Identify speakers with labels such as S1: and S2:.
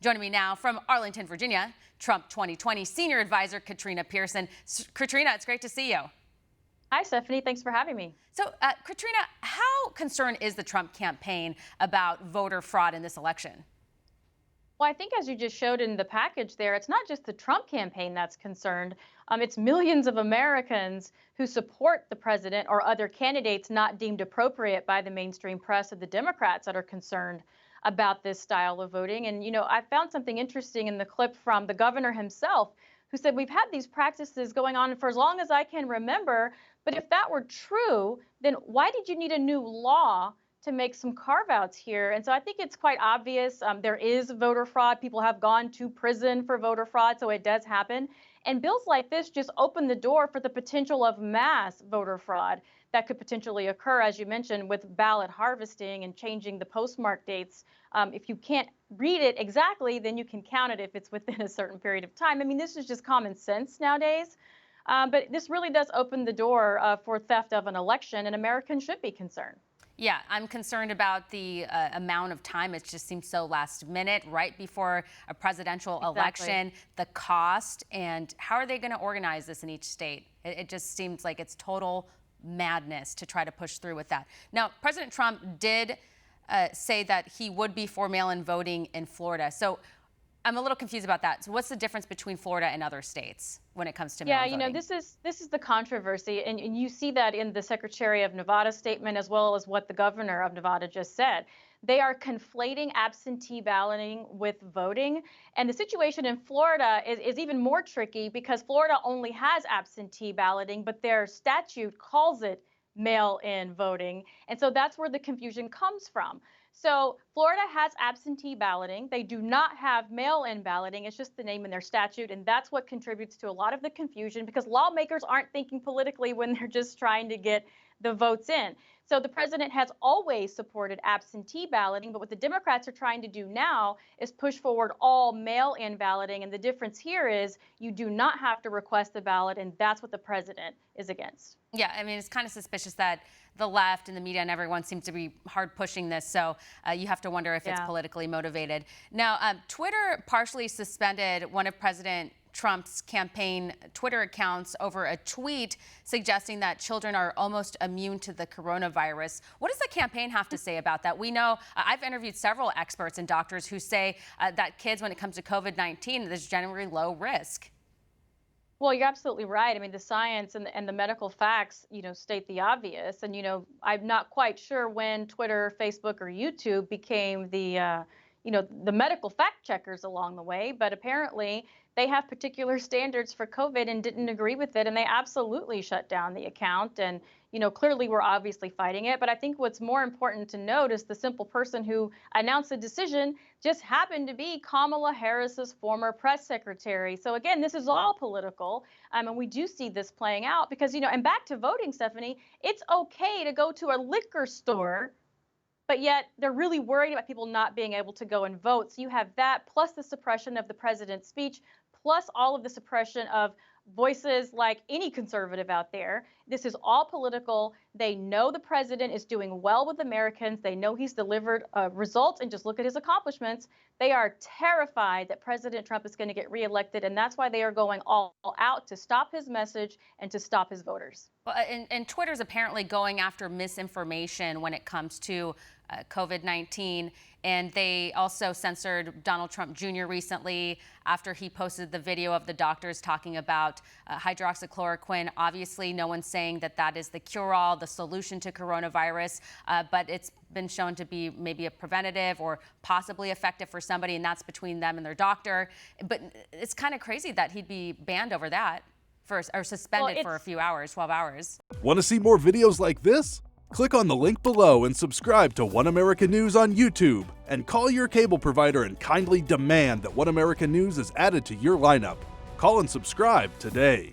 S1: Joining me now from Arlington, Virginia, Trump 2020 Senior Advisor Katrina Pierson. Katrina, it's great to see you.
S2: Hi, Stephanie. Thanks for having me.
S1: So, Katrina, how concerned is the Trump campaign about voter fraud in this election?
S2: Well, I think as you just showed in the package there, it's not just the Trump campaign that's concerned. It's millions of Americans who support the president or other candidates not deemed appropriate by the mainstream press of the Democrats that are concerned about this style of voting. And, I found something interesting in the clip from the governor himself, who said, we've had these practices going on for as long as I can remember. But if that were true, then why did you need a new law to make some carve-outs here? And so I think it's quite obvious there is voter fraud. People have gone to prison for voter fraud, so it does happen. And bills like this just open the door for the potential of mass voter fraud that could potentially occur, as you mentioned, with ballot harvesting and changing the postmark dates. If you can't read it exactly, then you can count it if it's within a certain period of time. I mean, this is just common sense nowadays. But this really does open the door for theft of an election, and Americans should be concerned.
S1: Yeah, I'm concerned about the amount of time. It just seems so last minute, right before a presidential election, the cost, and how are they going to organize this in each state? It just seems like it's total madness to try to push through with that. Now, President Trump did say that he would be for mail-in voting in Florida. So I'm a little confused about that. So what's the difference between Florida and other states when it comes to mail-in voting?
S2: This is the controversy, and you see that in the Secretary of Nevada's statement as well as what the governor of Nevada just said. They are conflating absentee balloting with voting, and the situation in Florida is even more tricky because Florida only has absentee balloting, but their statute calls it mail-in voting, and so that's where the confusion comes from. So Florida has absentee balloting. They do not have mail-in balloting. It's just the name in their statute, and that's what contributes to a lot of the confusion because lawmakers aren't thinking politically when they're just trying to get the votes in. So the president has always supported absentee balloting, but what the Democrats are trying to do now is push forward all mail-in balloting, and the difference here is you do not have to request the ballot, and that's what the president is against.
S1: Yeah, I mean, it's kind of suspicious that the left and the media and everyone seems to be hard pushing this. So you have to wonder if it's politically motivated. Now, Twitter partially suspended one of President Trump's campaign Twitter accounts over a tweet suggesting that children are almost immune to the coronavirus. What does the campaign have to say about that? We know I've interviewed several experts and doctors who say that kids, when it comes to COVID-19, there's generally low risk.
S2: Well, you're absolutely right. I mean, the science and the medical facts, state the obvious. And, I'm not quite sure when Twitter, Facebook, or YouTube became the medical fact checkers along the way. But apparently they have particular standards for COVID and didn't agree with it. And they absolutely shut down the account. And, clearly we're obviously fighting it. But I think what's more important to note is the simple person who announced the decision just happened to be Kamala Harris's former press secretary. So again, this is all political. And we do see this playing out because, and back to voting, Stephanie, it's okay to go to a liquor store, but yet they're really worried about people not being able to go and vote. So you have that plus the suppression of the president's speech, plus all of the suppression of voices like any conservative out there. This is all political. They know the president is doing well with Americans. They know he's delivered results, and just look at his accomplishments. They are terrified that President Trump is going to get reelected, and that's why they are going all out to stop his message and to stop his voters.
S1: Well, and Twitter's apparently going after misinformation when it comes to COVID-19. And they also censored Donald Trump Jr. recently after he posted the video of the doctors talking about hydroxychloroquine. Obviously, no one's saying that that is the cure-all, the solution to coronavirus, but it's been shown to be maybe a preventative or possibly effective for somebody, and that's between them and their doctor. But it's kind of crazy that he'd be banned over that or suspended for a few hours, 12 hours.
S3: Want to see more videos like this? Click on the link below and subscribe to One American News on YouTube, and call your cable provider and kindly demand that One American News is added to your lineup. Call and subscribe today.